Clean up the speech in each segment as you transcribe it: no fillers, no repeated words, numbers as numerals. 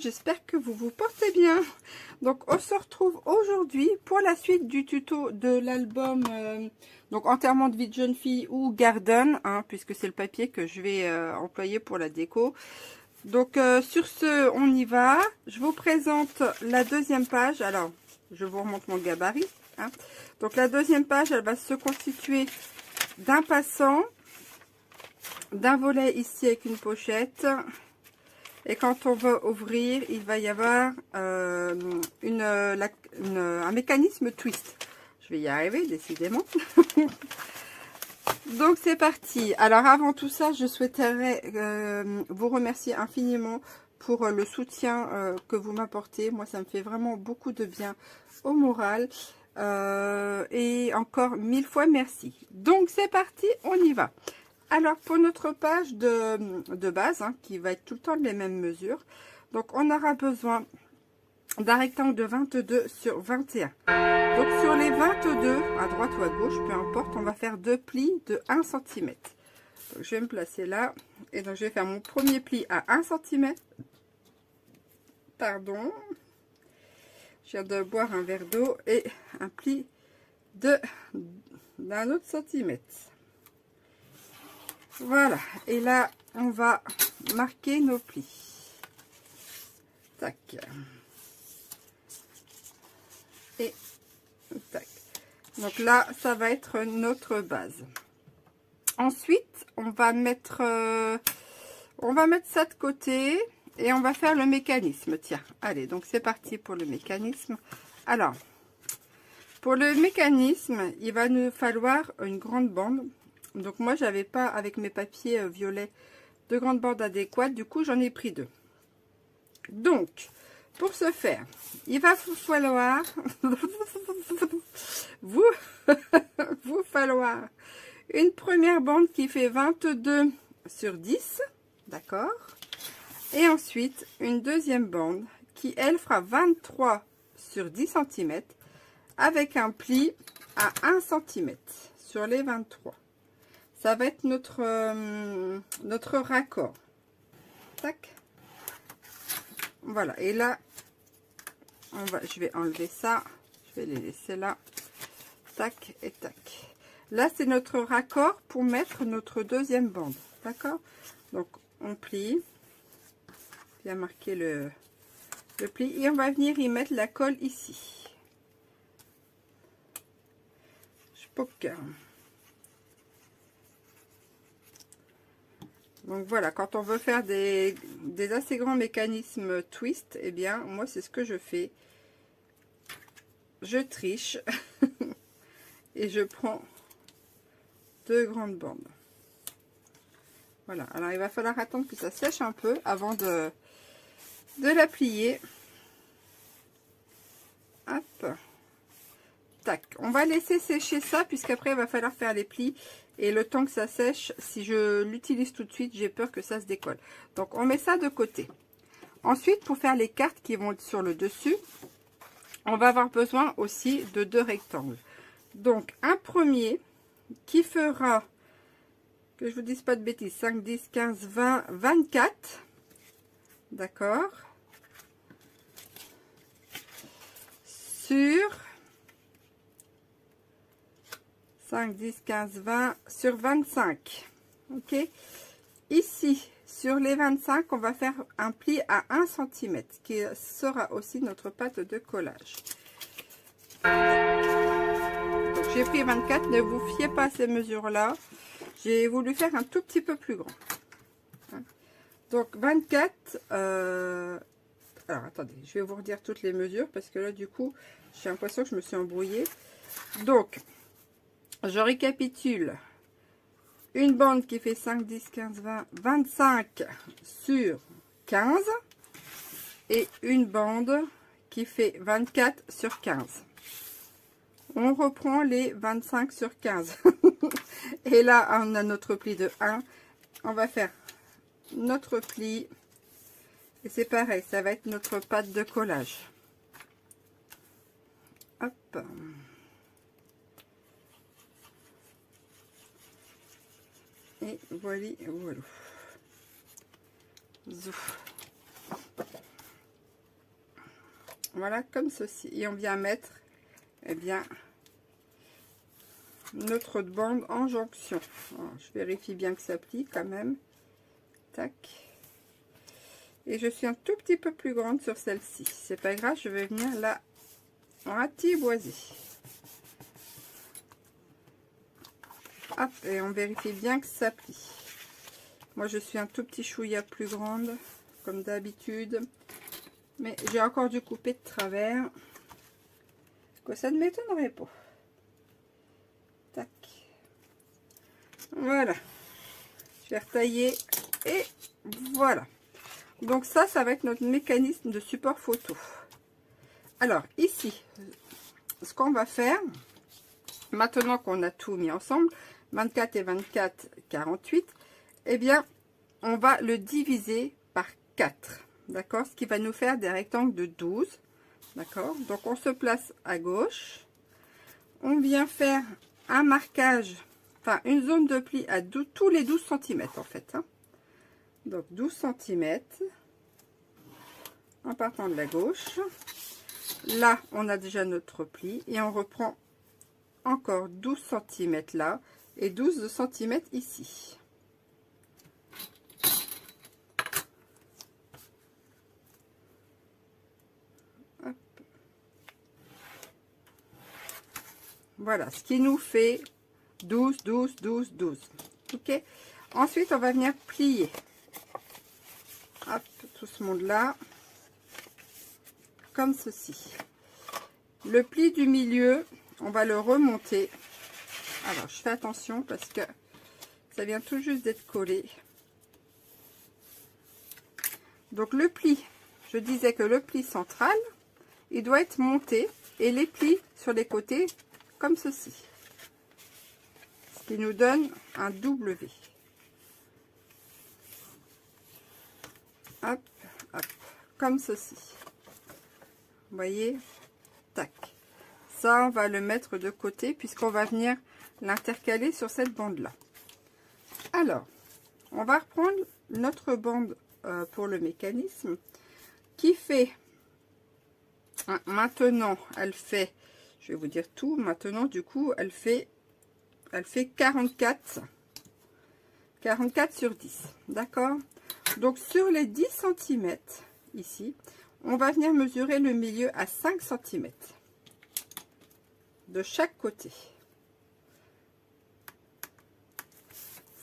j'espère que vous vous portez bien. Donc on se retrouve aujourd'hui pour la suite du tuto de l'album donc Enterrement de vie de jeune fille ou Garden, hein, puisque c'est le papier que je vais employer pour la déco. Donc sur ce, on y va. Je vous présente la deuxième page. Alors, je vous remonte mon gabarit, hein. Donc la deuxième page, elle va se constituer d'un passant, d'un volet ici avec une pochette. Et quand on va ouvrir, il va y avoir un mécanisme twist. Je vais y arriver, décidément. Donc c'est parti. Alors avant tout ça, je souhaiterais vous remercier infiniment pour le soutien que vous m'apportez. Moi, ça me fait vraiment beaucoup de bien au moral. Et encore 1000 fois merci. Donc c'est parti, on y va. Alors pour notre page de base, hein, qui va être tout le temps les mêmes mesures, donc on aura besoin d'un rectangle de 22 sur 21. Donc sur les 22, à droite ou à gauche, peu importe, on va faire deux plis de 1 cm. Donc je vais me placer là, et donc je vais faire mon premier pli à 1 cm. Pardon, je viens de boire un verre d'eau, et un pli d'un autre centimètre. Voilà, et là on va marquer nos plis. Tac. Et tac. Donc là, ça va être notre base. Ensuite, on va mettre ça de côté et on va faire le mécanisme. Tiens, allez, donc c'est parti pour le mécanisme. Alors, pour le mécanisme, il va nous falloir une grande bande. Donc moi, j'avais pas avec mes papiers violets de grande bande adéquate. Du coup, j'en ai pris deux. Donc, pour ce faire, il va vous falloir vous falloir une première bande qui fait 22 sur 10, d'accord, et ensuite une deuxième bande qui elle fera 23 sur 10 cm avec un pli à 1 cm sur les 23. Ça va être notre raccord. Tac. Voilà, et là je vais enlever ça, je vais les laisser là, tac et tac. Là c'est notre raccord pour mettre notre deuxième bande, d'accord. Donc on plie, bien marquer le pli, et on va venir y mettre la colle ici. Je poque. Donc voilà, quand on veut faire des assez grands mécanismes twist, eh bien moi c'est ce que je fais. Je triche et je prends deux grandes bandes. Voilà, alors il va falloir attendre que ça sèche un peu avant de la plier. Hop. Tac, on va laisser sécher ça puisqu'après il va falloir faire les plis. Et le temps que ça sèche, si je l'utilise tout de suite, j'ai peur que ça se décolle. Donc on met ça de côté. Ensuite, pour faire les cartes qui vont être sur le dessus, on va avoir besoin aussi de deux rectangles. Donc un premier qui fera, que je vous dise pas de bêtises, 5, 10, 15, 20, 24. D'accord. Sur 5, 10, 15, 20 sur 25. Ok. Ici, sur les 25, on va faire un pli à 1 cm, qui sera aussi notre pâte de collage. Donc j'ai pris 24, ne vous fiez pas à ces mesures-là. J'ai voulu faire un tout petit peu plus grand. Donc 24, alors attendez, je vais vous redire toutes les mesures, parce que là, du coup, j'ai l'impression que je me suis embrouillée. Donc, je récapitule. Une bande qui fait 5, 10, 15, 20, 25 sur 15. Et une bande qui fait 24 sur 15. On reprend les 25 sur 15. Et là, on a notre pli de 1. On va faire notre pli. Et c'est pareil, ça va être notre pâte de collage. Hop. Et voilà, voilà. Zouf. Voilà, comme ceci. Et on vient mettre, eh bien, notre bande en jonction. Alors, je vérifie bien que ça plie quand même. Tac. Et je suis un tout petit peu plus grande sur celle-ci. C'est pas grave, je vais venir la ratiboiser. Hop, et on vérifie bien que ça plie. Moi, je suis un tout petit chouïa plus grande, comme d'habitude. Mais j'ai encore dû couper de travers. Que ça ne m'étonnerait pas. Tac. Voilà. Je vais retailler. Et voilà. Donc ça va être notre mécanisme de support photo. Alors, ici, ce qu'on va faire, maintenant qu'on a tout mis ensemble, 24 et 24, 48, eh bien, on va le diviser par 4. D'accord? Ce qui va nous faire des rectangles de 12. D'accord? Donc, on se place à gauche. On vient faire un marquage, enfin, une zone de pli à tous les 12 cm, en fait. Hein. Donc, 12 cm. En partant de la gauche. Là, on a déjà notre pli. Et on reprend encore 12 cm là. Et 12 cm ici. Hop. Voilà, ce qui nous fait 12, 12, 12, 12. Ok. Ensuite, on va venir plier. Hop, tout ce monde-là. Comme ceci. Le pli du milieu, on va le remonter. Alors, je fais attention parce que ça vient tout juste d'être collé. Donc, le pli, je disais que le pli central, il doit être monté et les plis sur les côtés comme ceci. Ce qui nous donne un W. Hop, hop, comme ceci. Vous voyez, tac. Ça, on va le mettre de côté puisqu'on va venir l'intercaler sur cette bande-là. Alors, on va reprendre notre bande pour le mécanisme qui fait, maintenant, elle fait, je vais vous dire tout, maintenant, du coup, elle fait 44 sur 10. D'accord? Donc, sur les 10 cm, ici, on va venir mesurer le milieu à 5 cm de chaque côté.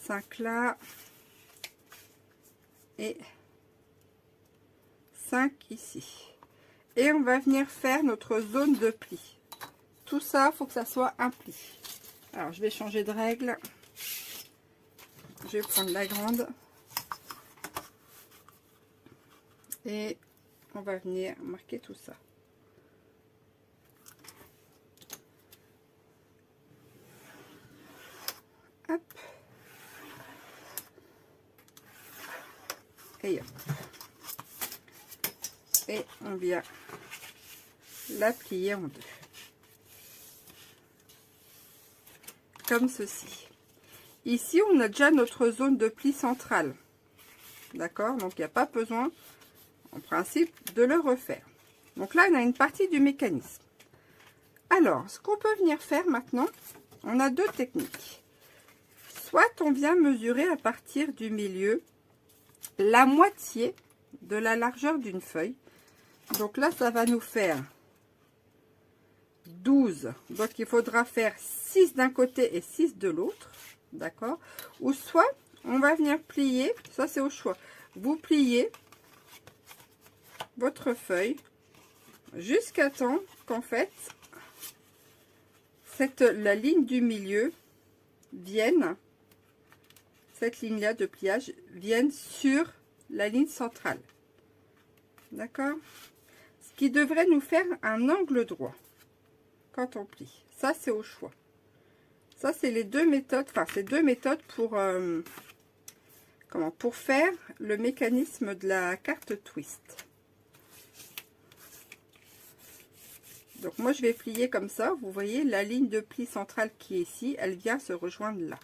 5 là et 5 ici. Et on va venir faire notre zone de pli. Tout ça, il faut que ça soit un pli. Alors, je vais changer de règle. Je vais prendre la grande. Et on va venir marquer tout ça. Hop. Et hop. Et on vient la plier en deux. Comme ceci. Ici, on a déjà notre zone de pli centrale. D'accord? Donc, il n'y a pas besoin, en principe, de le refaire. Donc là, on a une partie du mécanisme. Alors, ce qu'on peut venir faire maintenant, on a deux techniques. Soit on vient mesurer à partir du milieu la moitié de la largeur d'une feuille. Donc là, ça va nous faire 12. Donc, il faudra faire 6 d'un côté et 6 de l'autre. D'accord? Ou soit, on va venir plier, ça c'est au choix. Vous pliez votre feuille jusqu'à temps qu'en fait, la ligne du milieu vienne, cette ligne-là de pliage, vienne sur la ligne centrale. D'accord? Ce qui devrait nous faire un angle droit quand on plie. Ça, c'est au choix. Ça, c'est les deux méthodes, enfin, c'est deux méthodes pour, pour faire le mécanisme de la carte twist. Donc, moi, je vais plier comme ça. Vous voyez, la ligne de pli centrale qui est ici, elle vient se rejoindre là.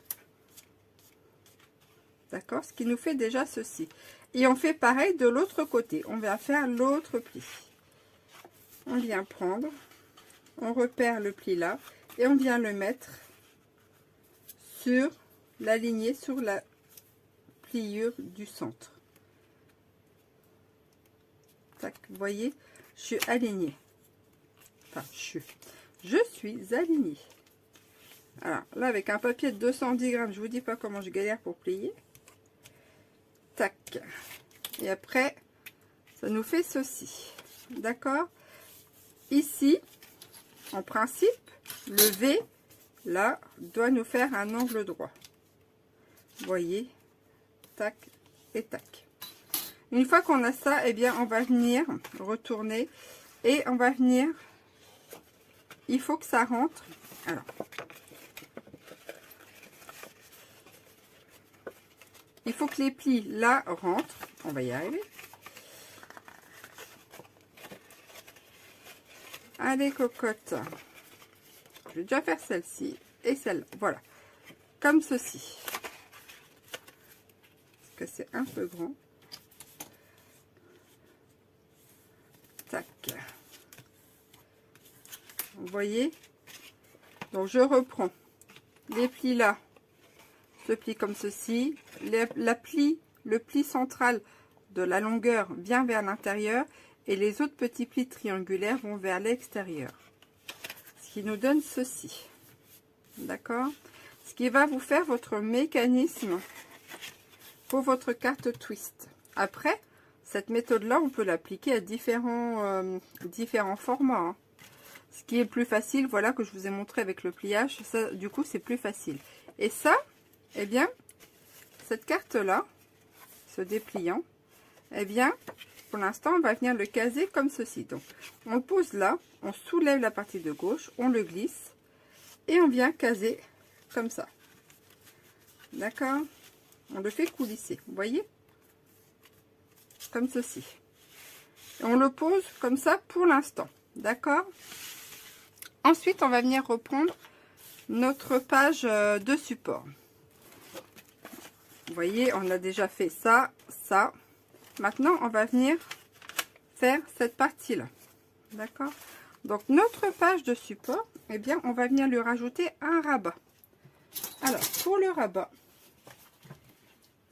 D'accord? Ce qui nous fait déjà ceci. Et on fait pareil de l'autre côté. On va faire l'autre pli. on vient prendre, on repère le pli là et on vient le mettre sur la lignée, sur la pliure du centre. Tac, vous voyez, je suis alignée. Enfin, je suis alignée. Alors là, avec un papier de 210 grammes, je vous dis pas comment je galère pour plier. Tac. Et après, ça nous fait ceci. D'accord? Ici, en principe, le V, là, doit nous faire un angle droit. Vous voyez? Tac et tac. Une fois qu'on a ça, eh bien, on va venir retourner et on va venir... Il faut que ça rentre. Alors, il faut que les plis là rentrent. On va y arriver. Allez, cocotte. Je vais déjà faire celle-ci et celle-là. Voilà. Comme ceci. Parce que c'est un peu grand. Tac. Vous voyez? Donc, je reprends les plis là. Ce pli comme ceci. Le pli central de la longueur vient vers l'intérieur. Et les autres petits plis triangulaires vont vers l'extérieur. Ce qui nous donne ceci. D'accord? Ce qui va vous faire votre mécanisme pour votre carte twist. Après, cette méthode-là, on peut l'appliquer à différents formats. Hein. Ce qui est plus facile, voilà, que je vous ai montré avec le pliage. Ça, du coup, c'est plus facile. Et ça, eh bien, cette carte-là, ce dépliant, eh bien... Pour l'instant, on va venir le caser comme ceci. Donc, on le pose là, on soulève la partie de gauche, on le glisse et on vient caser comme ça. D'accord? On le fait coulisser, vous voyez? Comme ceci. Et on le pose comme ça pour l'instant. D'accord? Ensuite, on va venir reprendre notre page de support. Vous voyez, on a déjà fait ça, ça. Maintenant, on va venir faire cette partie-là. D'accord? Donc, notre page de support, eh bien, on va venir lui rajouter un rabat. Alors, pour le rabat,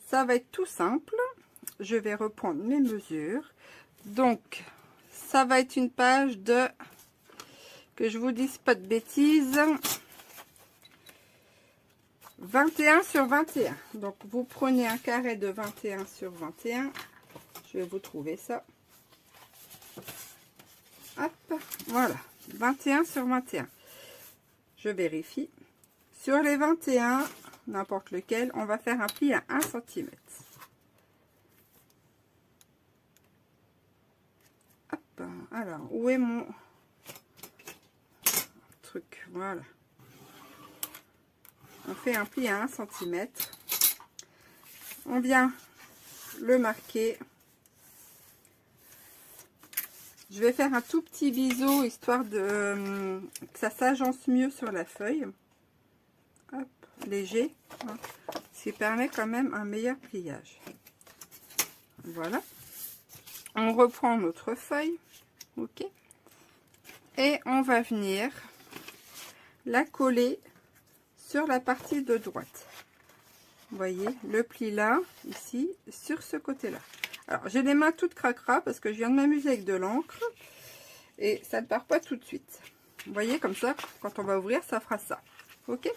ça va être tout simple. Je vais reprendre mes mesures. Donc, ça va être une page de, que je vous dise pas de bêtises, 21 sur 21. Donc, vous prenez un carré de 21 sur 21. Je vais vous trouver ça. Hop, voilà. 21 sur 21. Je vérifie. Sur les 21, n'importe lequel, on va faire un pli à 1 cm. Hop, alors, où est mon truc? Voilà. On fait un pli à 1 cm. On vient le marquer. Je vais faire un tout petit biseau, histoire de que ça s'agence mieux sur la feuille. Hop, léger. Hein, ce qui permet quand même un meilleur pliage. Voilà. On reprend notre feuille. Ok. Et on va venir la coller sur la partie de droite. Vous voyez, le pli là, ici, sur ce côté-là. Alors, j'ai les mains toutes cracra parce que je viens de m'amuser avec de l'encre. Et ça ne part pas tout de suite. Vous voyez, comme ça, quand on va ouvrir, ça fera ça. Ok?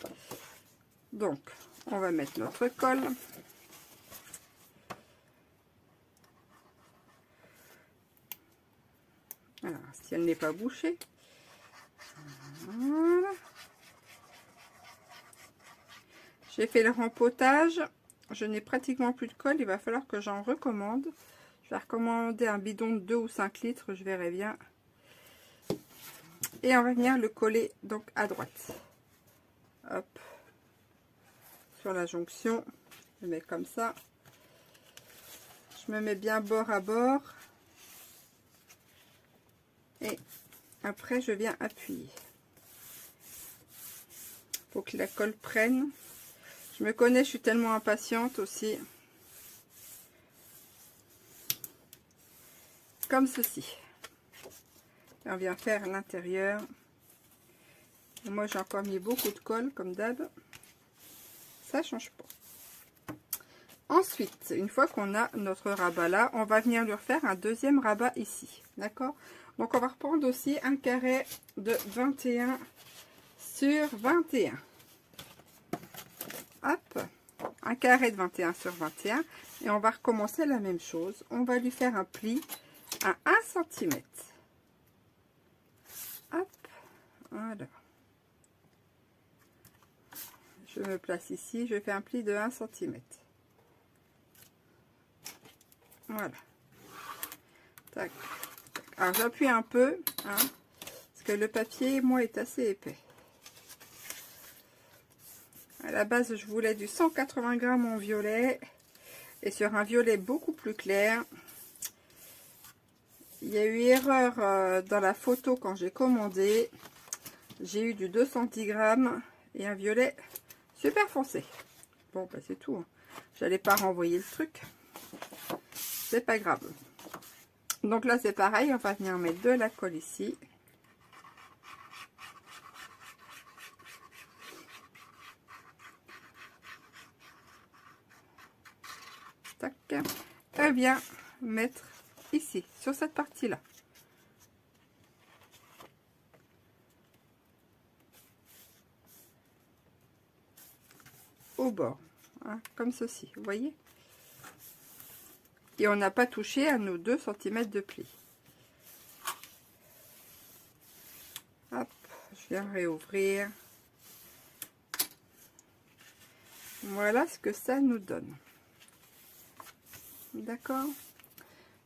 Donc, on va mettre notre colle. Alors, si elle n'est pas bouchée. Voilà. J'ai fait le rempotage. Je n'ai pratiquement plus de colle. Il va falloir que j'en recommande. Je vais recommander un bidon de 2 ou 5 litres. Je verrai bien. Et on va venir le coller donc à droite. Hop. Sur la jonction. Je mets comme ça. Je me mets bien bord à bord. Et après, je viens appuyer. Faut que la colle prenne. Je me connais, je suis tellement impatiente aussi. Comme ceci. Et on vient faire l'intérieur. Moi j'ai encore mis beaucoup de colle comme d'hab. Ça change pas. Ensuite, une fois qu'on a notre rabat là, on va venir lui refaire un deuxième rabat ici. D'accord? Donc on va reprendre aussi un carré de 21 sur 21. Hop, un carré de 21 sur 21. Et on va recommencer la même chose. On va lui faire un pli à 1 cm. Hop, voilà. Je me place ici, je fais un pli de 1 cm. Voilà. Tac. Alors j'appuie un peu, hein, parce que le papier, moi, est assez épais. À la base, je voulais du 180 grammes en violet, et sur un violet beaucoup plus clair. Il y a eu erreur dans la photo quand j'ai commandé. J'ai eu du 210 grammes et un violet super foncé. Bon, bah c'est tout. Hein. J'allais pas renvoyer le truc. C'est pas grave. Donc là, c'est pareil. On va venir mettre de la colle ici. Tac. Et bien mettre ici, sur cette partie-là. Au bord, hein, comme ceci, vous voyez. Et on n'a pas touché à nos 2 cm de pli. Hop, je viens réouvrir. Voilà ce que ça nous donne. D'accord.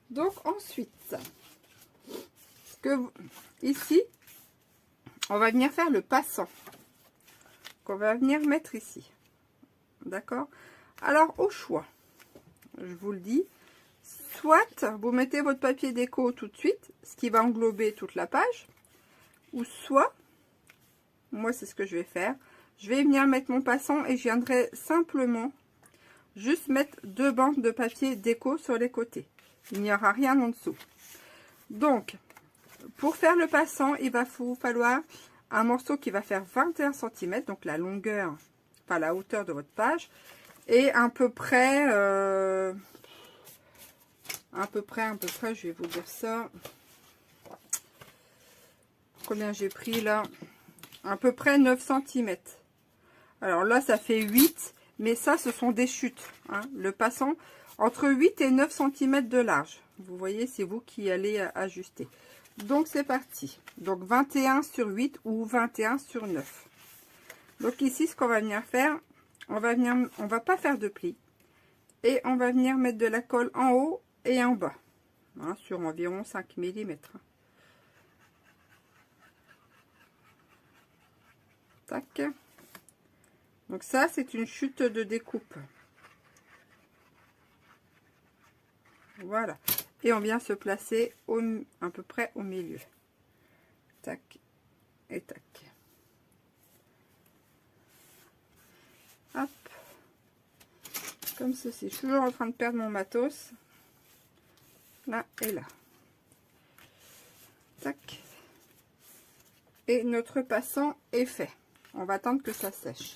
Donc ensuite, ici, on va venir faire le passant qu'on va venir mettre ici. D'accord. Alors au choix, je vous le dis, soit vous mettez votre papier déco tout de suite, ce qui va englober toute la page, ou soit, moi c'est ce que je vais faire, je vais venir mettre mon passant et je viendrai simplement juste mettre 2 bandes de papier déco sur les côtés. Il n'y aura rien en dessous. Donc, pour faire le passant, il va vous falloir un morceau qui va faire 21 cm, donc la longueur, enfin la hauteur de votre page, et à peu près, je vais vous dire ça, combien j'ai pris là, à peu près 9 cm. Alors là, ça fait 8, mais ça, ce sont des chutes, hein, le passant, entre 8 et 9 cm de large. Vous voyez, c'est vous qui allez ajuster. Donc, c'est parti. Donc, 21 sur 8 ou 21 sur 9. Donc, ici, ce qu'on va venir faire, on va pas faire de pli. Et on va venir mettre de la colle en haut et en bas. Hein, sur environ 5 mm. Tac. Donc, ça, c'est une chute de découpe. Voilà. Et on vient se placer à peu près au milieu. Tac et tac. Hop. Comme ceci. Je suis toujours en train de perdre mon matos. Là et là. Tac. Et notre passant est fait. On va attendre que ça sèche.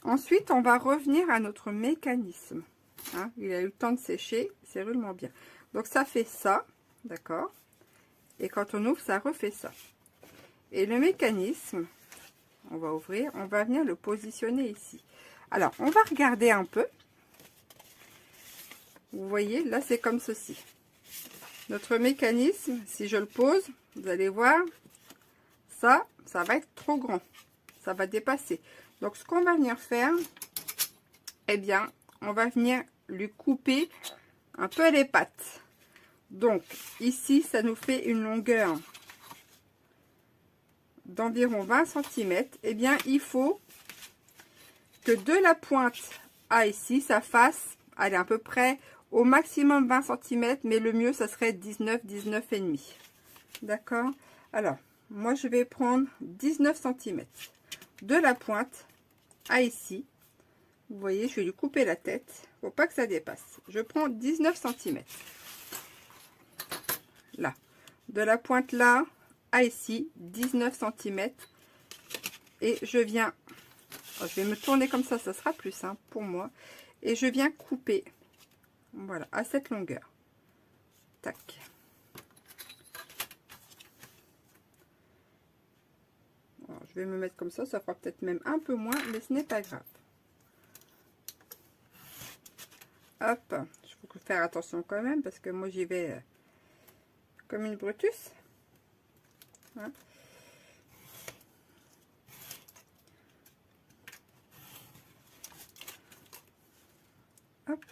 Ensuite, on va revenir à notre mécanisme. Hein, il a eu le temps de sécher. C'est rudement bien. Donc ça fait ça, d'accord, et quand on ouvre, ça refait ça. Et le mécanisme, on va ouvrir, on va venir le positionner ici. Alors, on va regarder un peu. Vous voyez, là, c'est comme ceci. Notre mécanisme, si je le pose, vous allez voir, ça va être trop grand. Ça va dépasser. Donc, ce qu'on va venir faire, eh bien, on va venir lui couper un peu les pattes. Donc ici, ça nous fait une longueur d'environ 20 cm. Eh bien, il faut que de la pointe à ici, ça fasse, allez, à peu près au maximum 20 cm, mais le mieux, ça serait 19 et demi. D'accord? Alors, moi, je vais prendre 19 cm de la pointe à ici. Vous voyez, je vais lui couper la tête. Faut pas que ça dépasse. Je prends 19 cm. Là. De la pointe là à ici, 19 cm. Et je viens, je vais me tourner comme ça sera plus simple pour moi. Et je viens couper, voilà, à cette longueur. Tac. Alors, je vais me mettre comme ça fera peut-être même un peu moins, mais ce n'est pas grave. Hop, il faut faire attention quand même, parce que moi j'y vais comme une Brutus. Hein. Hop.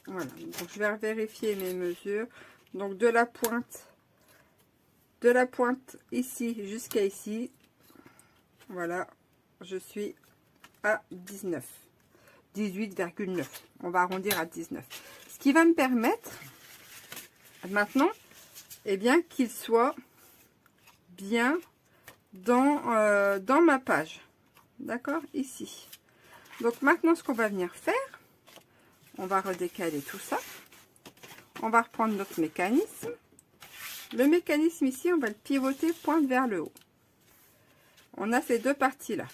Voilà, donc je vais vérifier mes mesures. Donc de la pointe ici jusqu'à ici, voilà, je suis à 19. 18,9. On va arrondir à 19. Ce qui va me permettre maintenant, eh bien, qu'il soit bien dans ma page. D'accord? Ici. Donc maintenant, ce qu'on va venir faire, on va redécaler tout ça. On va reprendre notre mécanisme. Le mécanisme ici, on va le pivoter pointe vers le haut. On a ces deux parties-là.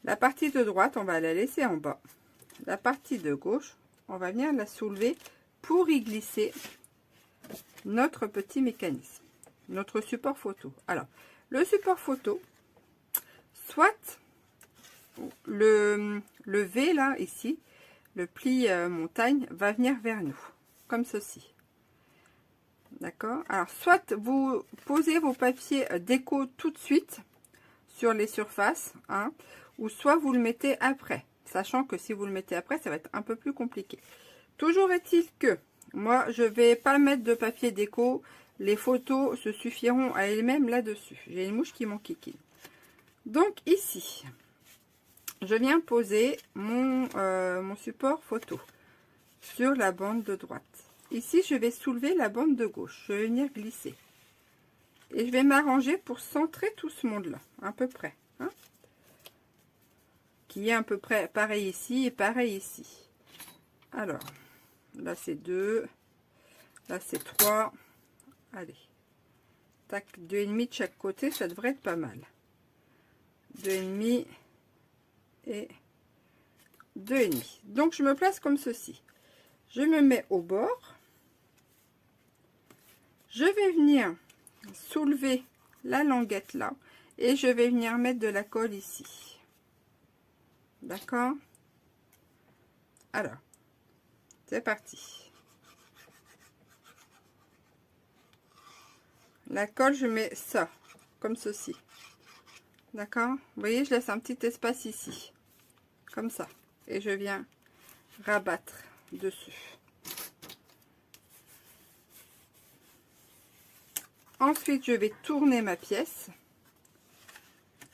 La partie de droite, on va la laisser en bas. La partie de gauche, on va venir la soulever pour y glisser notre petit mécanisme, notre support photo. Alors, le support photo, soit le V là, ici, le pli montagne, va venir vers nous, comme ceci. D'accord? Alors, soit vous posez vos papiers déco tout de suite sur les surfaces, hein, ou soit vous le mettez après, sachant que si vous le mettez après, ça va être un peu plus compliqué. Toujours est-il que moi, je vais pas mettre de papier déco, les photos se suffiront à elles-mêmes là-dessus. J'ai une mouche qui m'enquiquine. Donc ici, je viens poser mon support photo sur la bande de droite. Ici, je vais soulever la bande de gauche. Je vais venir glisser. Et je vais m'arranger pour centrer tout ce monde-là, à peu près. Hein, qui est à peu près pareil ici et pareil ici. Alors, là c'est 2, là c'est 3. Allez, tac, 2,5 de chaque côté, ça devrait être pas mal. 2,5 et 2,5. Donc je me place comme ceci. Je me mets au bord. Je vais venir soulever la languette là et je vais venir mettre de la colle ici. D'accord? Alors, c'est parti. La colle, je mets ça, comme ceci. D'accord? Vous voyez, je laisse un petit espace ici. Comme ça. Et je viens rabattre dessus. Ensuite, je vais tourner ma pièce.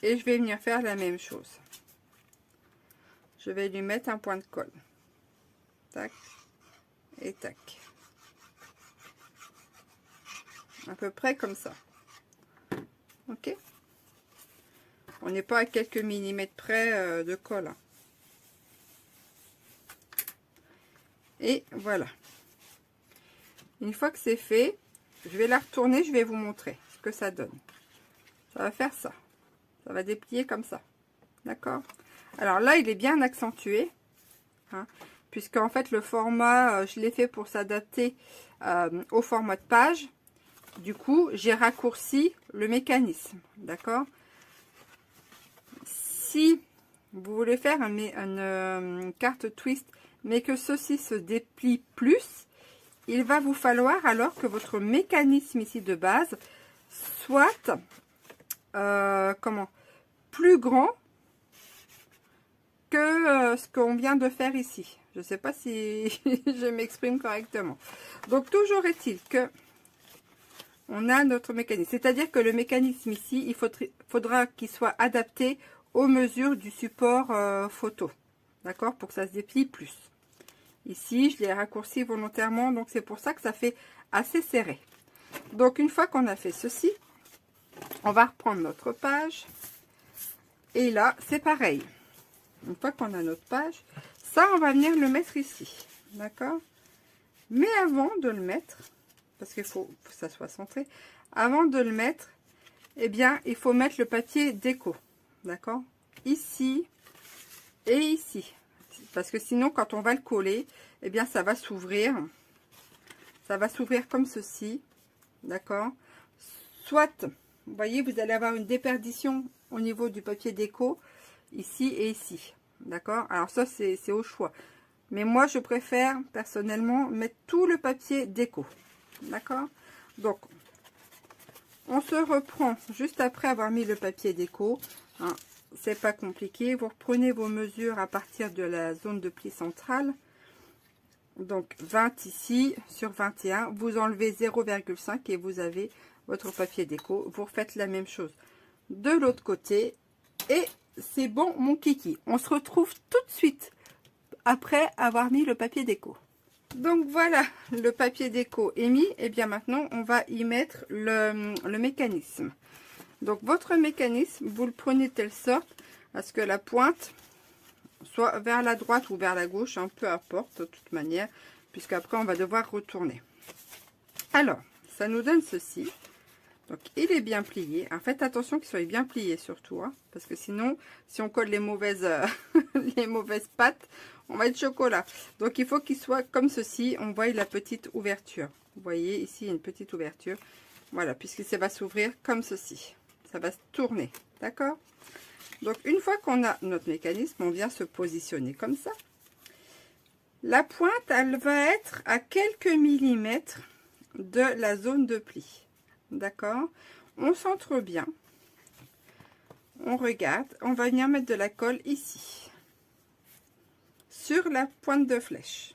Et je vais venir faire la même chose. Je vais lui mettre un point de colle. Tac. Et tac. À peu près comme ça. Ok? On n'est pas à quelques millimètres près de colle. Hein. Et voilà. Une fois que c'est fait, je vais la retourner, je vais vous montrer ce que ça donne. Ça va faire ça. Ça va déplier comme ça. D'accord? Alors là, il est bien accentué. Hein, puisque en fait, le format, je l'ai fait pour s'adapter au format de page. Du coup, j'ai raccourci le mécanisme. D'accord? Si vous voulez faire une carte twist, mais que ceci se déplie plus, il va vous falloir alors que votre mécanisme ici de base soit plus grand que ce qu'on vient de faire ici. Je ne sais pas si je m'exprime correctement. Donc toujours est-il que on a notre mécanisme. C'est-à-dire que le mécanisme ici, il faudra qu'il soit adapté aux mesures du support photo. D'accord? Pour que ça se déplie plus. Ici, je l'ai raccourci volontairement, donc c'est pour ça que ça fait assez serré. Donc une fois qu'on a fait ceci, on va reprendre notre page. Et là, c'est pareil. Une fois qu'on a notre page, ça, on va venir le mettre ici. D'accord? Mais avant de le mettre, parce qu'il faut que ça soit centré. Avant de le mettre, eh bien, il faut mettre le papier déco. D'accord? Ici et ici. Parce que sinon, quand on va le coller, eh bien, ça va s'ouvrir. Ça va s'ouvrir comme ceci. D'accord? Soit, vous voyez, vous allez avoir une déperdition au niveau du papier déco, ici et ici. D'accord? Alors ça, c'est au choix. Mais moi, je préfère, personnellement, mettre tout le papier déco. D'accord? Donc, on se reprend juste après avoir mis le papier déco. Hein, c'est pas compliqué. Vous reprenez vos mesures à partir de la zone de pli centrale. Donc, 20 ici, sur 21. Vous enlevez 0,5 et vous avez votre papier déco. Vous refaites la même chose de l'autre côté. Et c'est bon, mon kiki. On se retrouve tout de suite après avoir mis le papier déco. Donc voilà, le papier déco est mis. Et bien maintenant, on va y mettre le mécanisme. Donc votre mécanisme, vous le prenez de telle sorte à ce que la pointe soit vers la droite ou vers la gauche, hein, peu importe de toute manière, puisqu'après on va devoir retourner. Alors, ça nous donne ceci. Donc il est bien plié. En fait, attention qu'il soit bien plié surtout, hein, parce que sinon, si on colle les mauvaises, les mauvaises pattes, on va être chocolat. Donc il faut qu'il soit comme ceci. On voit la petite ouverture. Vous voyez ici, il y a une petite ouverture. Voilà, puisque ça va s'ouvrir comme ceci. Ça va se tourner, d'accord? Donc une fois qu'on a notre mécanisme, on vient se positionner comme ça. La pointe, elle va être à quelques millimètres de la zone de pli. D'accord? On centre bien. On regarde. On va venir mettre de la colle ici. Sur la pointe de flèche.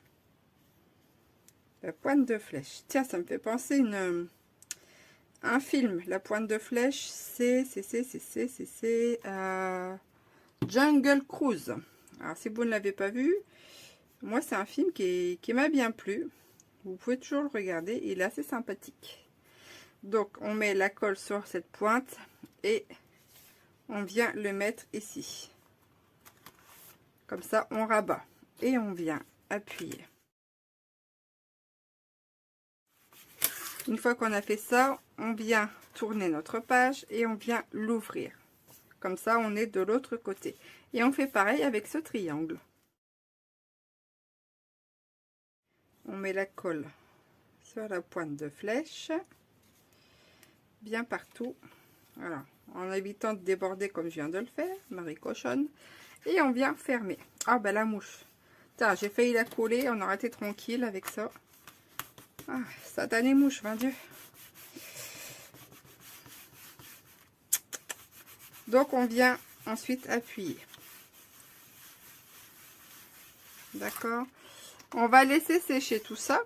La pointe de flèche. Tiens, ça me fait penser un film. La pointe de flèche, c'est Jungle Cruise. Alors, si vous ne l'avez pas vu, moi, c'est un film qui m'a bien plu. Vous pouvez toujours le regarder. Il est assez sympathique. Donc, on met la colle sur cette pointe et on vient le mettre ici. Comme ça, on rabat et on vient appuyer. Une fois qu'on a fait ça, on vient tourner notre page et on vient l'ouvrir. Comme ça, on est de l'autre côté. Et on fait pareil avec ce triangle. On met la colle sur la pointe de flèche. Bien partout, voilà, en évitant de déborder comme je viens de le faire, Marie cochonne, et on vient fermer. Ah ben la mouche, j'ai failli la coller, on aurait été tranquille avec ça. Ah, satanée mouche, ben Dieu. Donc on vient ensuite appuyer. D'accord, on va laisser sécher tout ça.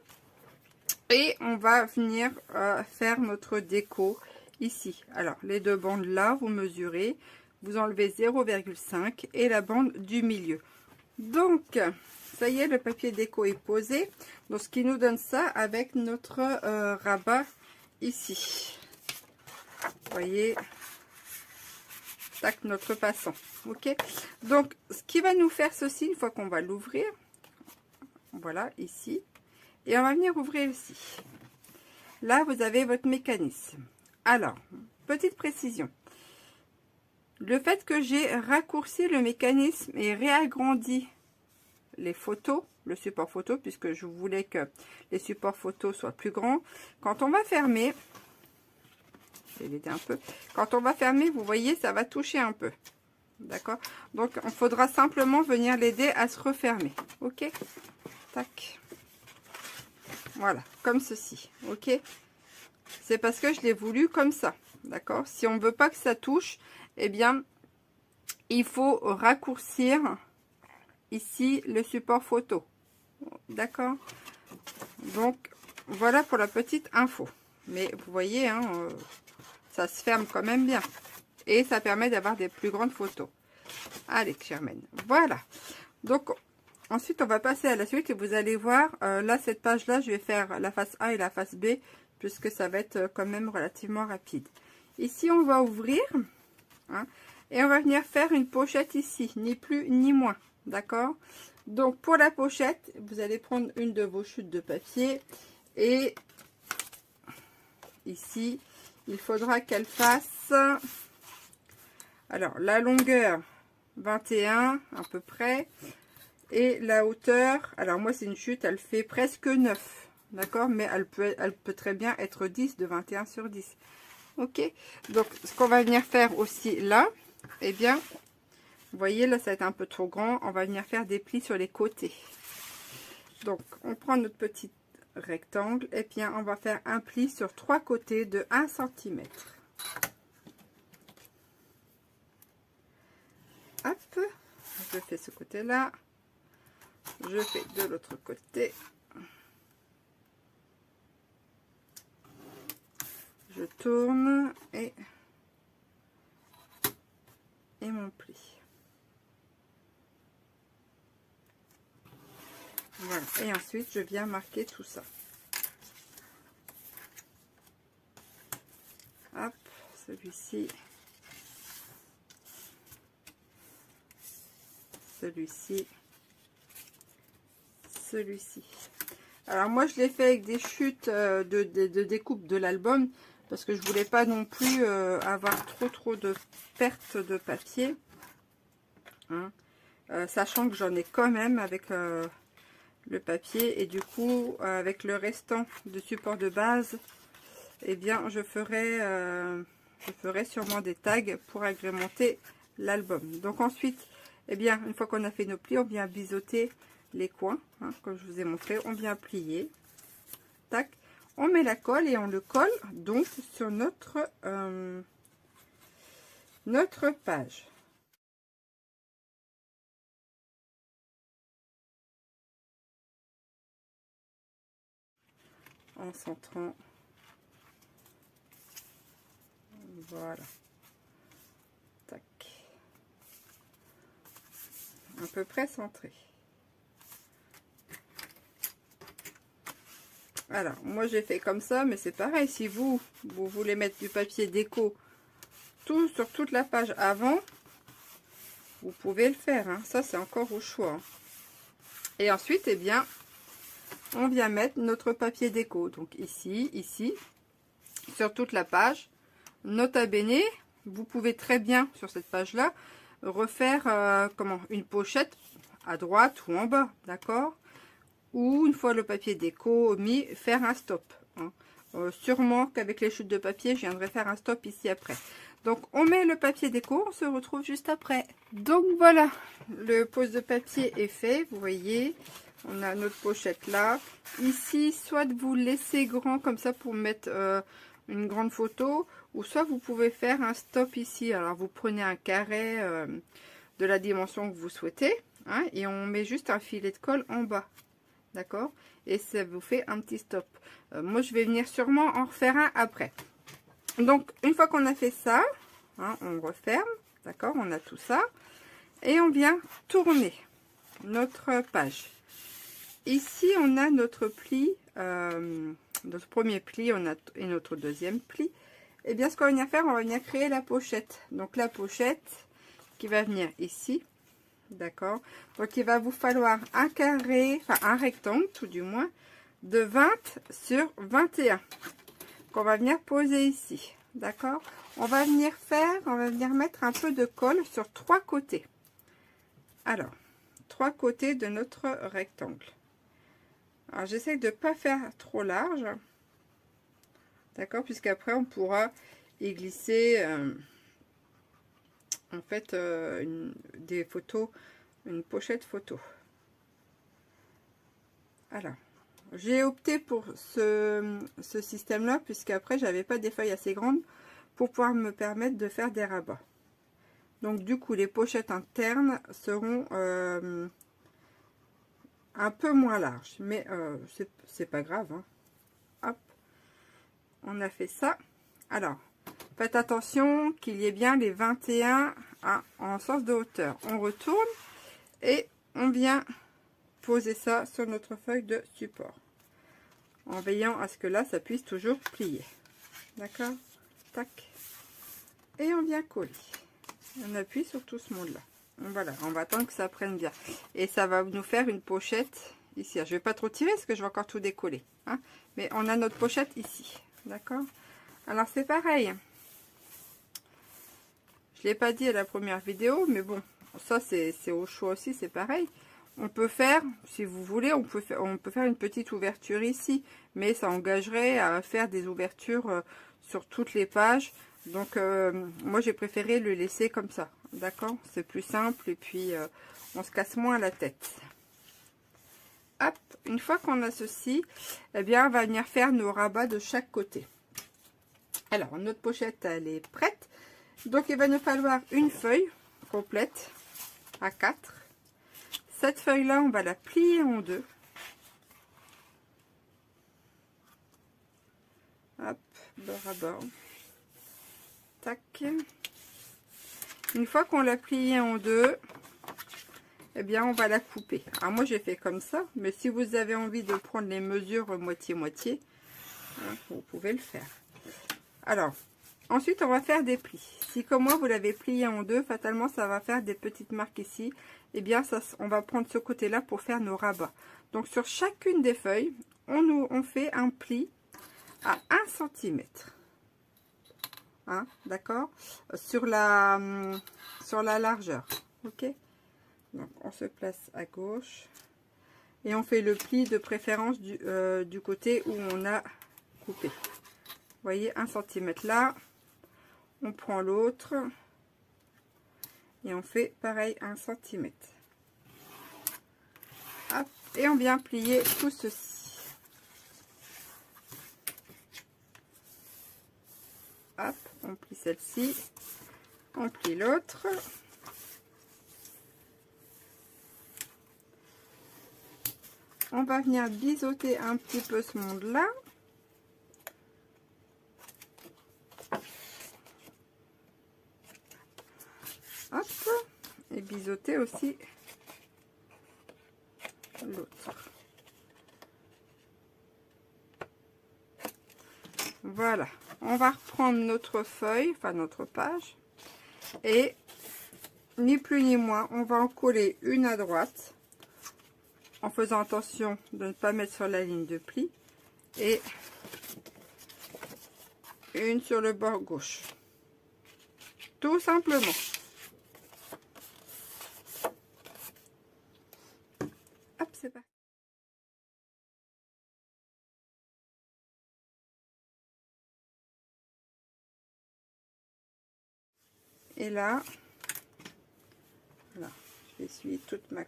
Et on va venir faire notre déco ici. Alors, les deux bandes là, vous mesurez, vous enlevez 0,5 et la bande du milieu. Donc, ça y est, le papier déco est posé. Donc, ce qui nous donne ça avec notre rabat ici. Vous voyez, tac, notre passant. Ok. Donc, ce qui va nous faire ceci, une fois qu'on va l'ouvrir, voilà, ici. Et on va venir ouvrir ici. Là, vous avez votre mécanisme. Alors, petite précision. Le fait que j'ai raccourci le mécanisme et réagrandi les photos, le support photo, puisque je voulais que les supports photos soient plus grands. Quand on va fermer, je vais l'aider un peu. Quand on va fermer, vous voyez, ça va toucher un peu. D'accord? Donc, il faudra simplement venir l'aider à se refermer. Ok? Tac. Voilà, comme ceci, ok? C'est parce que je l'ai voulu comme ça, d'accord? Si on ne veut pas que ça touche, eh bien, il faut raccourcir ici le support photo, d'accord? Donc, voilà pour la petite info. Mais vous voyez, hein, ça se ferme quand même bien. Et ça permet d'avoir des plus grandes photos. Allez, Germaine, voilà. Donc, ensuite, on va passer à la suite et vous allez voir, là, cette page-là, je vais faire la face A et la face B, puisque ça va être quand même relativement rapide. Ici, on va ouvrir, hein, et on va venir faire une pochette ici, ni plus ni moins, d'accord? Donc, pour la pochette, vous allez prendre une de vos chutes de papier et ici, il faudra qu'elle fasse, alors la longueur 21 à peu près, et la hauteur, alors moi c'est une chute, elle fait presque 9, d'accord, mais elle peut très bien être 10, de 21 sur 10. Ok, donc ce qu'on va venir faire aussi là, eh bien, vous voyez là ça va être un peu trop grand, on va venir faire des plis sur les côtés. Donc on prend notre petit rectangle et bien on va faire un pli sur 3 côtés de 1 cm. Hop, je fais ce côté là, je fais de l'autre côté, je tourne et mon pli. Voilà, et ensuite je viens marquer tout ça. Hop, celui-ci, celui-ci, celui-ci. Alors moi je l'ai fait avec des chutes de découpe de l'album parce que je voulais pas non plus avoir trop de perte de papier, hein, sachant que j'en ai quand même avec le papier, et du coup avec le restant de support de base, eh bien je ferai sûrement des tags pour agrémenter l'album. Donc ensuite, eh bien une fois qu'on a fait nos plis, on vient biseauter les coins, hein, comme je vous ai montré, on vient plier, tac, on met la colle et on le colle donc sur notre page. En centrant, voilà, tac, à peu près centré. Alors moi j'ai fait comme ça, mais c'est pareil, si vous voulez mettre du papier déco sur toute la page avant, vous pouvez le faire, hein. Ça c'est encore au choix, hein. Et ensuite, eh bien, on vient mettre notre papier déco, donc ici, sur toute la page. Nota bene, vous pouvez très bien, sur cette page-là, refaire une pochette à droite ou en bas, d'accord? Ou une fois le papier déco mis, faire un stop, hein. Sûrement qu'avec les chutes de papier, je viendrai faire un stop ici après. Donc, on met le papier déco, on se retrouve juste après. Donc, voilà, le pose de papier est fait, vous voyez. On a notre pochette là. Ici, soit vous laissez grand comme ça pour mettre une grande photo, ou soit vous pouvez faire un stop ici. Alors, vous prenez un carré de la dimension que vous souhaitez, hein, et on met juste un filet de colle en bas. D'accord? Et ça vous fait un petit stop. Moi, je vais venir sûrement en refaire un après. Donc, une fois qu'on a fait ça, hein, on referme. D'accord? On a tout ça. Et on vient tourner notre page. Ici, on a notre pli, notre premier pli, et notre deuxième pli. Et bien, ce qu'on va venir faire, on va venir créer la pochette. Donc, la pochette qui va venir ici. D'accord? Donc, il va vous falloir un carré, enfin un rectangle, tout du moins, de 20 sur 21. Qu'on va venir poser ici. D'accord? On va venir mettre un peu de colle sur 3 côtés. Alors, 3 côtés de notre rectangle. Alors, j'essaie de ne pas faire trop large. D'accord? Puisqu'après, on pourra y glisser en fait des photos, une pochette photo. Alors, j'ai opté pour ce système là, puisqu'après j'avais pas des feuilles assez grandes pour pouvoir me permettre de faire des rabats. Donc du coup les pochettes internes seront un peu moins larges, mais c'est pas grave, hein. Hop, on a fait ça. Alors faites attention qu'il y ait bien les 21 en sens de hauteur. On retourne et on vient poser ça sur notre feuille de support, en veillant à ce que là ça puisse toujours plier. D'accord? Tac, et on vient coller. On appuie sur tout ce monde là. Voilà, on va attendre que ça prenne bien, et ça va nous faire une pochette ici. Je vais pas trop tirer parce que je vais encore tout décoller, hein, mais on a notre pochette ici. D'accord? Alors c'est pareil. Je l'ai pas dit à la première vidéo, mais bon, ça c'est au choix aussi, c'est pareil. On peut faire, si vous voulez, on peut faire une petite ouverture ici, mais ça engagerait à faire des ouvertures sur toutes les pages. Donc moi j'ai préféré le laisser comme ça, d'accord? C'est plus simple et puis on se casse moins la tête. Hop, une fois qu'on a ceci, eh bien on va venir faire nos rabats de chaque côté. Alors notre pochette elle est prête. Donc il va nous falloir une feuille complète à 4. Cette feuille là on va la plier en deux. Hop, bord à bord. Tac. Une fois qu'on l'a pliée en deux, eh bien on va la couper. Alors moi j'ai fait comme ça, mais si vous avez envie de prendre les mesures moitié-moitié, hein, vous pouvez le faire. Alors, ensuite on va faire des plis. Si comme moi vous l'avez plié en deux, fatalement ça va faire des petites marques ici. Eh bien ça, on va prendre ce côté là pour faire nos rabats. Donc sur chacune des feuilles, on fait un pli à 1 cm. Hein, d'accord, sur la largeur. Ok, donc on se place à gauche et on fait le pli de préférence du côté où on a coupé. Vous voyez, 1 cm là, on prend l'autre et on fait pareil 1 cm. Hop, et on vient plier tout ceci. Hop, on plie celle-ci, on plie l'autre. On va venir biseauter un petit peu ce monde-là. Hop, et biseauter aussi l'autre. Voilà, on va reprendre notre feuille, enfin notre page, et ni plus ni moins, on va en coller une à droite, en faisant attention de ne pas mettre sur la ligne de pli, et une sur le bord gauche. Tout simplement. Hop, c'est parti. Et là, voilà, j'essuie toute ma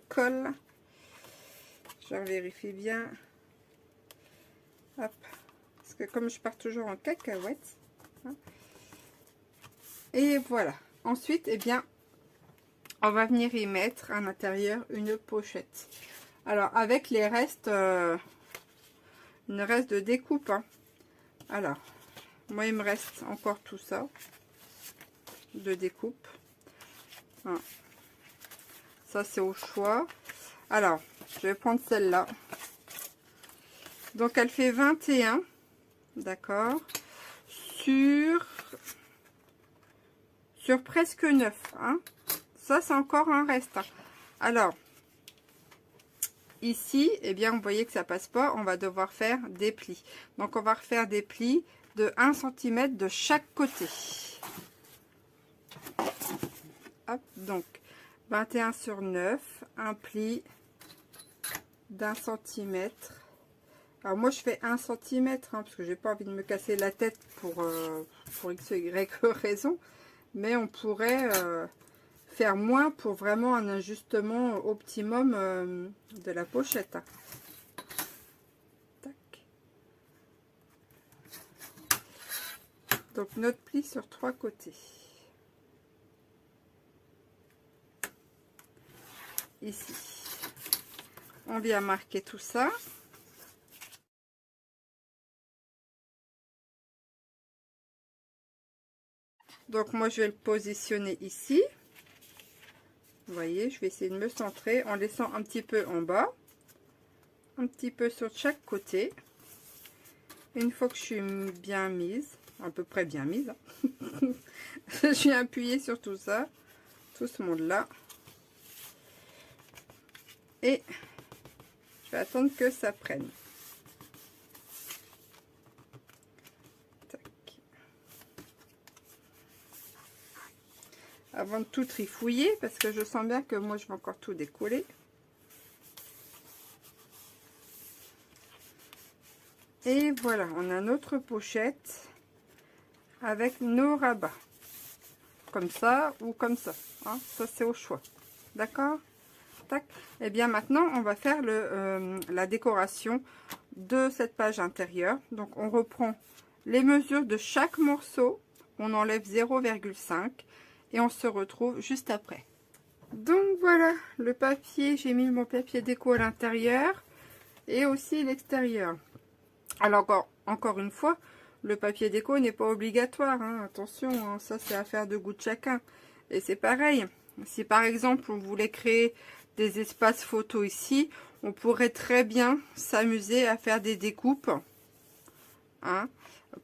colle. Je vérifie bien. Hop. Parce que comme je pars toujours en cacahuète. Hein, et voilà. Ensuite, eh bien, on va venir y mettre à l'intérieur une pochette. Alors, avec les restes, une reste de découpe. Hein. Alors, moi, il me reste encore tout ça de découpe. Hein. Ça, c'est au choix. Alors, je vais prendre celle-là. Donc, elle fait 21. D'accord. Sur presque 9. Hein. Ça, c'est encore un reste. Hein. Alors, ici, eh bien, vous voyez que ça passe pas. On va devoir faire des plis. Donc, on va refaire des plis de 1 cm de chaque côté. Hop, donc, 21 sur 9. Un pli d'1 cm. Alors, moi, je fais 1 cm, hein, parce que j'ai pas envie de me casser la tête pour X ou Y raison. Mais on pourrait faire moins pour vraiment un ajustement optimum de la pochette. Tac. Donc notre pli sur 3 côtés. Ici, on vient marquer tout ça. Donc moi je vais le positionner ici. Vous voyez, je vais essayer de me centrer en laissant un petit peu en bas, un petit peu sur chaque côté. Une fois que je suis bien mise, à peu près bien mise, hein, je viens appuyer sur tout ça, tout ce monde là, et je vais attendre que ça prenne. avant de tout trifouiller, parce que je sens bien que moi je vais encore tout décoller. Et voilà, on a notre pochette avec nos rabats. Comme ça ou comme ça. Hein, ça c'est au choix. D'accord? Tac. Et bien maintenant, on va faire la décoration de cette page intérieure. Donc on reprend les mesures de chaque morceau. On enlève 0,5 et on se retrouve juste après. Donc voilà, le papier, j'ai mis mon papier déco à l'intérieur et aussi l'extérieur. Alors encore une fois, le papier déco n'est pas obligatoire, hein. Attention, hein, ça c'est affaire de goût de chacun. Et c'est pareil, si par exemple on voulait créer des espaces photos ici, on pourrait très bien s'amuser à faire des découpes, hein,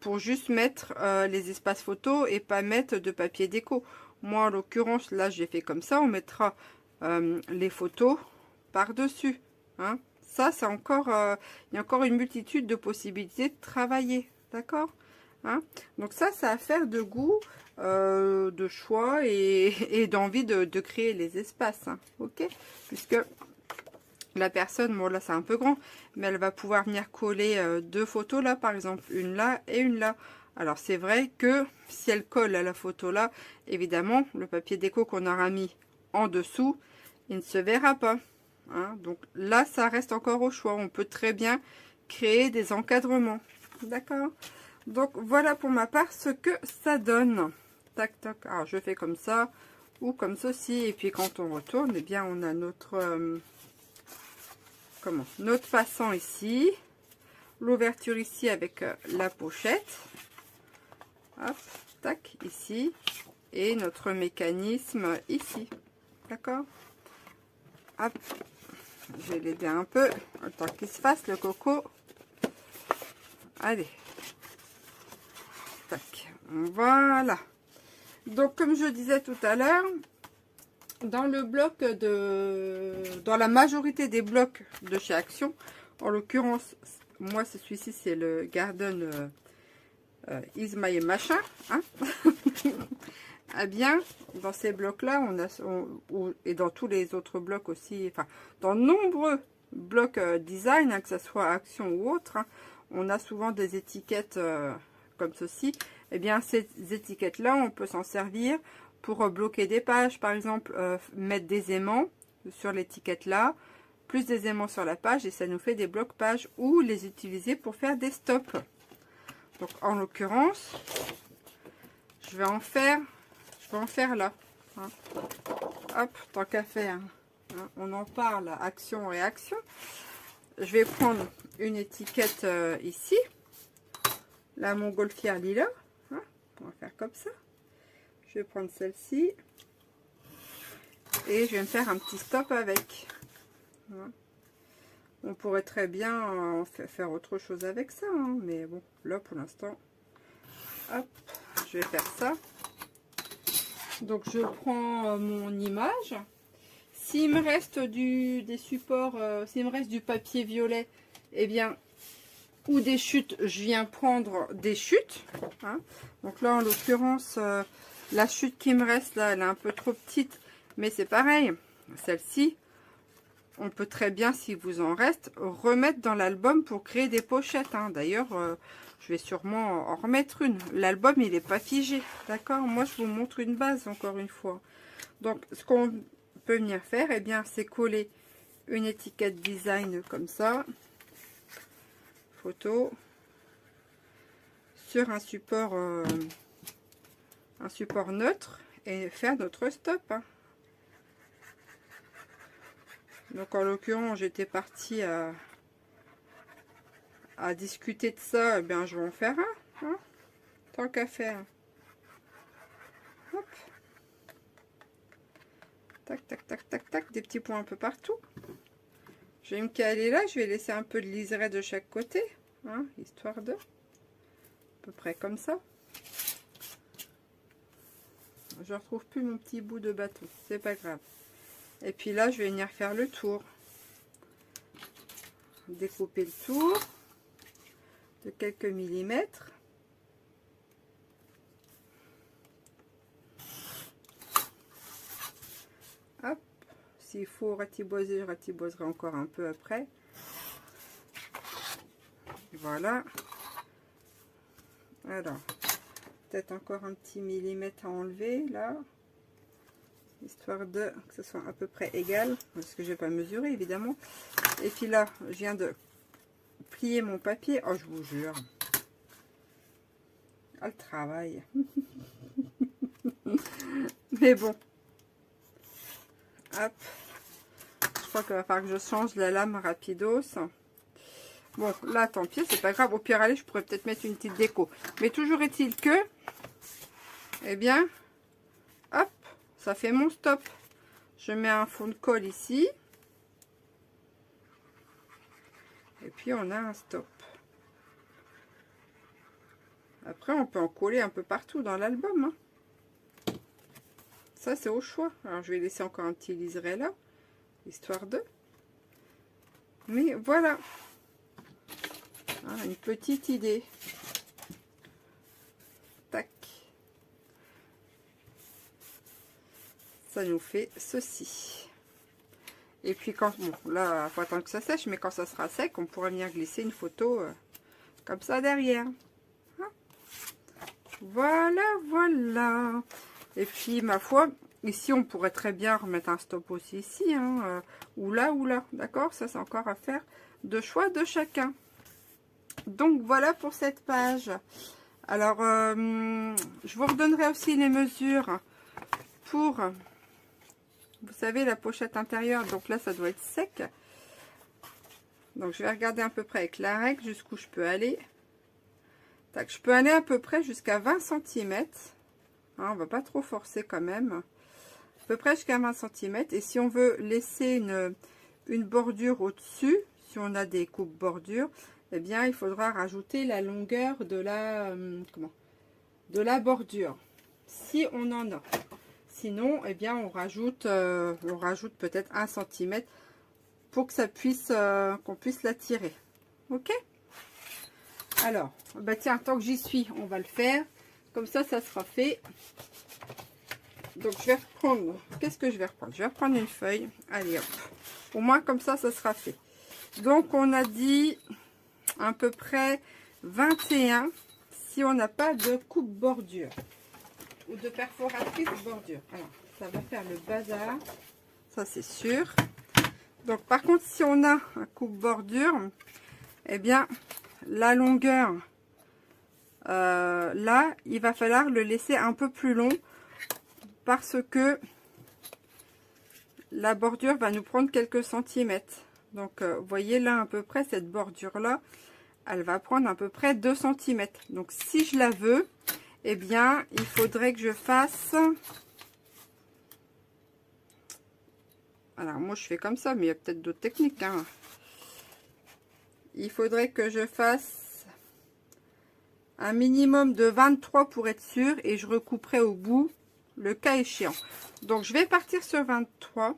pour juste mettre les espaces photos et pas mettre de papier déco. Moi en l'occurrence, là j'ai fait comme ça, on mettra les photos par-dessus, hein. Ça, c'est encore, il y a encore une multitude de possibilités de travailler, d'accord, hein. Donc ça, c'est affaire de goût, de choix et d'envie de créer les espaces, hein, ok, puisque la personne, bon là c'est un peu grand, mais elle va pouvoir venir coller deux photos là, par exemple, une là et une là. Alors c'est vrai que si elle colle à la photo là, évidemment, le papier déco qu'on aura mis en dessous, il ne se verra pas. Hein, donc là, ça reste encore au choix. On peut très bien créer des encadrements. D'accord? Donc voilà pour ma part ce que ça donne. Tac, tac. Alors je fais comme ça ou comme ceci. Et puis quand on retourne, eh bien on a notre notre passant ici. L'ouverture ici avec la pochette. Hop, tac, ici. Et notre mécanisme ici. D'accord? Hop. Je vais l'aider un peu, le temps qu'il se fasse, le coco. Allez. Tac. Voilà. Donc, comme je disais tout à l'heure, dans le bloc dans la majorité des blocs de chez Action, en l'occurrence, moi, c'est celui-ci, c'est le Garden Is My Machin. Hein. Eh bien, dans ces blocs-là, et dans tous les autres blocs aussi, enfin, dans nombreux blocs design, hein, que ce soit Action ou autre, hein, on a souvent des étiquettes comme ceci. Eh bien, ces étiquettes-là, on peut s'en servir pour bloquer des pages. Par exemple, mettre des aimants sur l'étiquette là, plus des aimants sur la page, et ça nous fait des blocs pages, ou les utiliser pour faire des stops. Donc, en l'occurrence, je vais en faire là, hein. Hop, tant qu'à faire, hein, on en parle, action, réaction. Je vais prendre une étiquette ici, la montgolfière lilas, hein, on va faire comme ça. Je vais prendre celle-ci et je vais me faire un petit stop avec, hein. On pourrait très bien faire autre chose avec ça, hein, mais bon, là pour l'instant, hop, je vais faire ça. Donc je prends mon image. S'il me reste des supports, s'il me reste du papier violet, eh bien, ou des chutes, je viens prendre des chutes, hein. Donc là, en l'occurrence, la chute qui me reste là, elle est un peu trop petite, mais c'est pareil. Celle-ci, on peut très bien, s'il vous en reste, remettre dans l'album pour créer des pochettes, hein. D'ailleurs, je vais sûrement en remettre une. L'album, il n'est pas figé, d'accord? Moi, je vous montre une base, encore une fois. Donc, ce qu'on peut venir faire, eh bien, c'est coller une étiquette design comme ça, photo, sur un support neutre, et faire notre stop, hein. Donc, en l'occurrence, j'étais partie à discuter de ça, eh bien, je vais en faire un, hein, tant qu'à faire. Hop. Tac, tac, tac, tac, tac, des petits points un peu partout. Je vais me caler là, je vais laisser un peu de liseré de chaque côté, hein, histoire de, à peu près comme ça. Je retrouve plus mon petit bout de bâton, c'est pas grave. Et puis là, je vais venir faire le tour. Découper le tour de quelques millimètres. s'il faut ratiboiser, je ratiboiserai encore un peu après. Voilà. Alors, peut-être encore un petit millimètre à enlever là, histoire de que ce soit à peu près égal, parce que je vais pas mesurer évidemment. Et puis là, je viens de plier mon papier. Oh, je vous jure. Ah, le travail. Mais bon. Hop. Je crois qu'il va falloir que je change la lame rapidos. Bon, là, tant pis, c'est pas grave. Au pire, allez, je pourrais peut-être mettre une petite déco. Mais toujours est-il que, eh bien, hop, ça fait mon stop. Je mets un fond de colle ici. Et puis, on a un stop. Après, on peut en coller un peu partout dans l'album. Hein. Ça, c'est au choix. Alors, je vais laisser encore un petit liseré là, histoire de. Mais voilà. Ah, une petite idée. Tac. Ça nous fait ceci. Et puis quand, bon, là, il faut attendre que ça sèche, mais quand ça sera sec, on pourra venir glisser une photo comme ça derrière. Hein, voilà, voilà. Et puis, ma foi, ici, on pourrait très bien remettre un stop aussi ici, hein, ou là, d'accord? Ça, c'est encore à faire de choix de chacun. Donc, voilà pour cette page. Alors, je vous redonnerai aussi les mesures pour... Vous savez, la pochette intérieure, donc là, ça doit être sec. Donc, je vais regarder à peu près avec la règle jusqu'où je peux aller. Tac, je peux aller à peu près jusqu'à 20 cm. Hein, on va pas trop forcer quand même. À peu près jusqu'à 20 cm. Et si on veut laisser une bordure au-dessus, si on a des coupes bordures, eh bien, il faudra rajouter la longueur de la bordure. Si on en a. Sinon, eh bien, on rajoute peut-être 1 cm pour que ça puisse, qu'on puisse la tirer. Ok? Alors, bah tiens, tant que j'y suis, on va le faire. Comme ça, ça sera fait. Donc, je vais reprendre. Qu'est-ce que je vais reprendre? Je vais reprendre une feuille. Allez, hop. Au moins, comme ça sera fait. Donc, on a dit à peu près 21 si on n'a pas de coupe bordure. Ou de perforatrice bordure. Alors, ça va faire le bazar. Ça, c'est sûr. Donc, par contre, si on a un coupe bordure, eh bien, la longueur, là, il va falloir le laisser un peu plus long parce que la bordure va nous prendre quelques centimètres. Donc, vous voyez là, à peu près, cette bordure-là, elle va prendre à peu près 2 cm. Donc, si je la veux, eh bien, il faudrait que je fasse... Alors, moi, je fais comme ça, mais il y a peut-être d'autres techniques. Hein. Il faudrait que je fasse un minimum de 23 pour être sûr. Et je recouperai au bout, le cas échéant. Donc, je vais partir sur 23.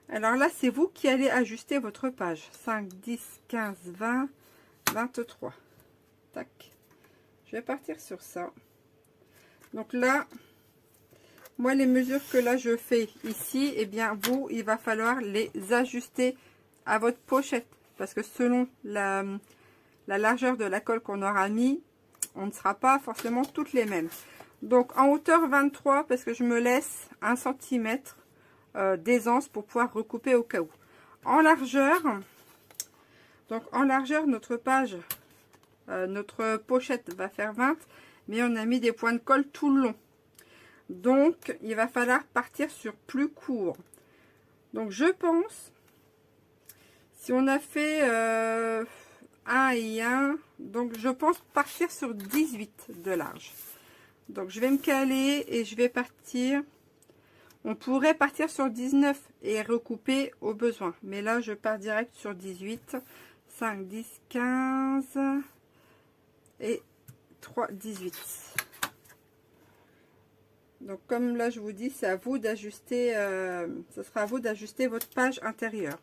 Alors là, c'est vous qui allez ajuster votre page. 5, 10, 15, 20, 23. Tac. Je vais partir sur ça. Donc là, moi, les mesures que là je fais ici, eh bien, vous, il va falloir les ajuster à votre pochette. Parce que selon la largeur de la colle qu'on aura mis, on ne sera pas forcément toutes les mêmes. Donc, en hauteur 23, parce que je me laisse 1 cm d'aisance pour pouvoir recouper au cas où. En largeur, donc en largeur, notre page... notre pochette va faire 20, mais on a mis des points de colle tout le long. Donc, il va falloir partir sur plus court. Donc, je pense, si on a fait 1 et 1, donc je pense partir sur 18 de large. Donc, je vais me caler et je vais partir. On pourrait partir sur 19 et recouper au besoin. Mais là, je pars direct sur 18. 5, 10, 15... et 3, 18. Donc comme là je vous dis, c'est à vous d'ajuster, ce sera à vous d'ajuster votre page intérieure.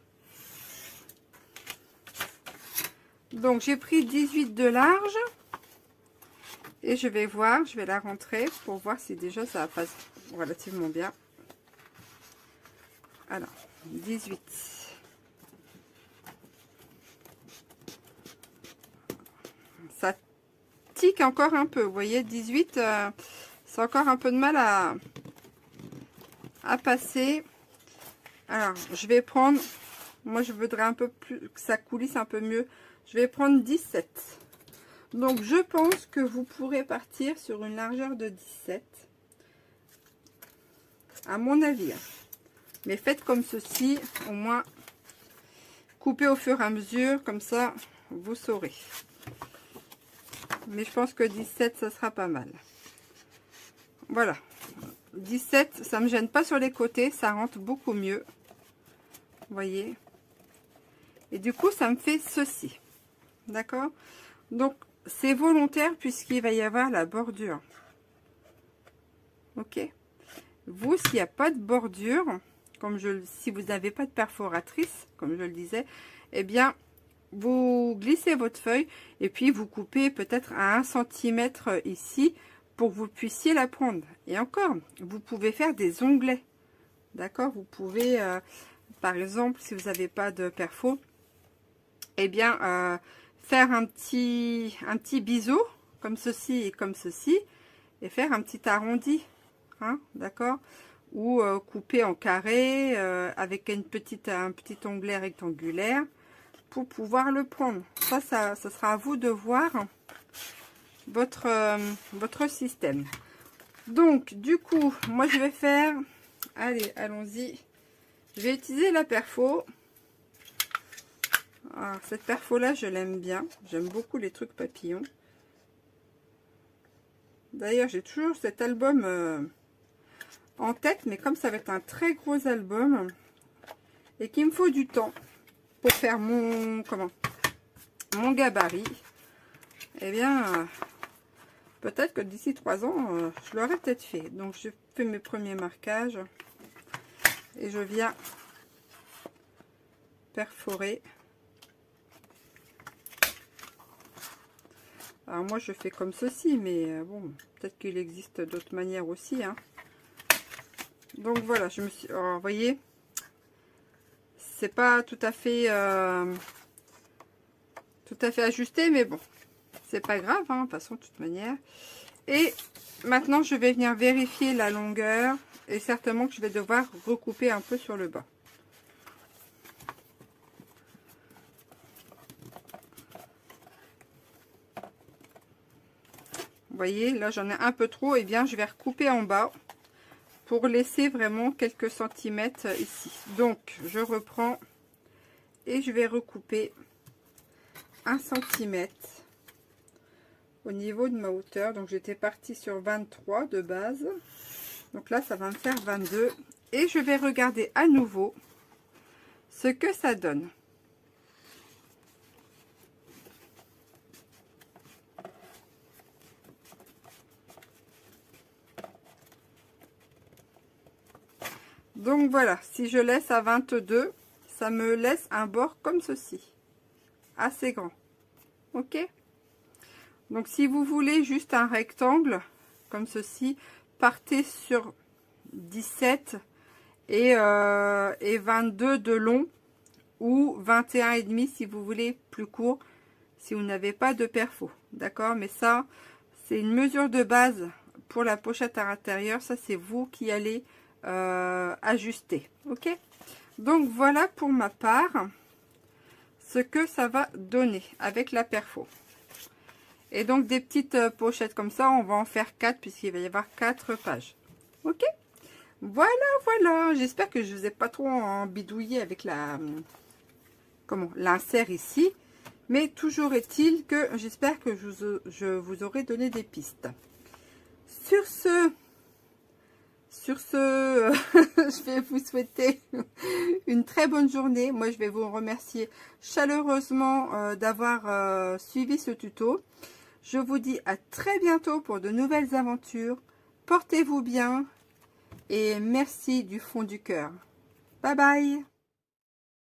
Donc j'ai pris 18 de large et je vais voir, je vais la rentrer pour voir si déjà ça passe relativement bien. Alors, 18. Ça tique encore un peu. Vous voyez, 18, c'est encore un peu de mal à passer. Alors, je vais prendre... Moi, je voudrais un peu plus... que ça coulisse un peu mieux. Je vais prendre 17. Donc, je pense que vous pourrez partir sur une largeur de 17. À mon avis. Mais faites comme ceci. Au moins, coupez au fur et à mesure. Comme ça, vous saurez. Mais je pense que 17, ça sera pas mal. Voilà. 17, ça me gêne pas sur les côtés. Ça rentre beaucoup mieux. Vous voyez. Et du coup, ça me fait ceci. D'accord? Donc, c'est volontaire puisqu'il va y avoir la bordure. Ok? Vous, s'il n'y a pas de bordure, si vous n'avez pas de perforatrice, comme je le disais, eh bien, vous glissez votre feuille et puis vous coupez peut-être à 1 cm ici pour que vous puissiez la prendre. Et encore, vous pouvez faire des onglets. D'accord? Vous pouvez, par exemple, si vous n'avez pas de perfo, eh bien, faire un petit biseau, comme ceci et comme ceci, et faire un petit arrondi, hein, d'accord? Ou couper en carré, avec un petit onglet rectangulaire, pour pouvoir le prendre. Ça sera à vous de voir votre système. Donc, du coup, moi je vais faire, allez, allons-y, je vais utiliser la perfo. Alors, cette perfo là, je l'aime bien. J'aime beaucoup les trucs papillons. D'ailleurs, j'ai toujours cet album en tête, mais comme ça va être un très gros album et qu'il me faut du temps pour faire mon gabarit, eh bien, peut-être que d'ici 3 ans, je l'aurai peut-être fait. Donc, je fais mes premiers marquages et je viens perforer. Alors moi je fais comme ceci, mais bon, peut-être qu'il existe d'autres manières aussi, hein. Donc voilà, je me suis... Alors, vous voyez, c'est pas tout à fait ajusté, mais bon, c'est pas grave, hein, de toute façon, de toute manière. Et maintenant, je vais venir vérifier la longueur, et certainement que je vais devoir recouper un peu sur le bas. Vous voyez, là j'en ai un peu trop, et bien je vais recouper en bas pour laisser vraiment quelques centimètres ici. Donc je reprends et je vais recouper 1 cm au niveau de ma hauteur. Donc j'étais partie sur 23 de base, donc là ça va me faire 22 et je vais regarder à nouveau ce que ça donne. Donc voilà, si je laisse à 22, ça me laisse un bord comme ceci, assez grand. Ok? Donc si vous voulez juste un rectangle comme ceci, partez sur 17 et 22 de long, ou 21,5 si vous voulez plus court, si vous n'avez pas de perfo. D'accord? Mais ça, c'est une mesure de base pour la pochette à l'intérieur. Ça, c'est vous qui allez ajuster. Ok? Donc voilà pour ma part ce que ça va donner avec la perfo. Et donc des petites pochettes comme ça, on va en faire 4 puisqu'il va y avoir 4 pages. Ok? Voilà, j'espère que je vous ai pas trop embidouillé avec l'insert ici, mais toujours est-il que j'espère que je vous aurai donné des pistes. Sur ce je vais vous souhaiter une très bonne journée. Moi, je vais vous remercier chaleureusement d'avoir suivi ce tuto. Je vous dis à très bientôt pour de nouvelles aventures. Portez-vous bien et merci du fond du cœur. Bye bye.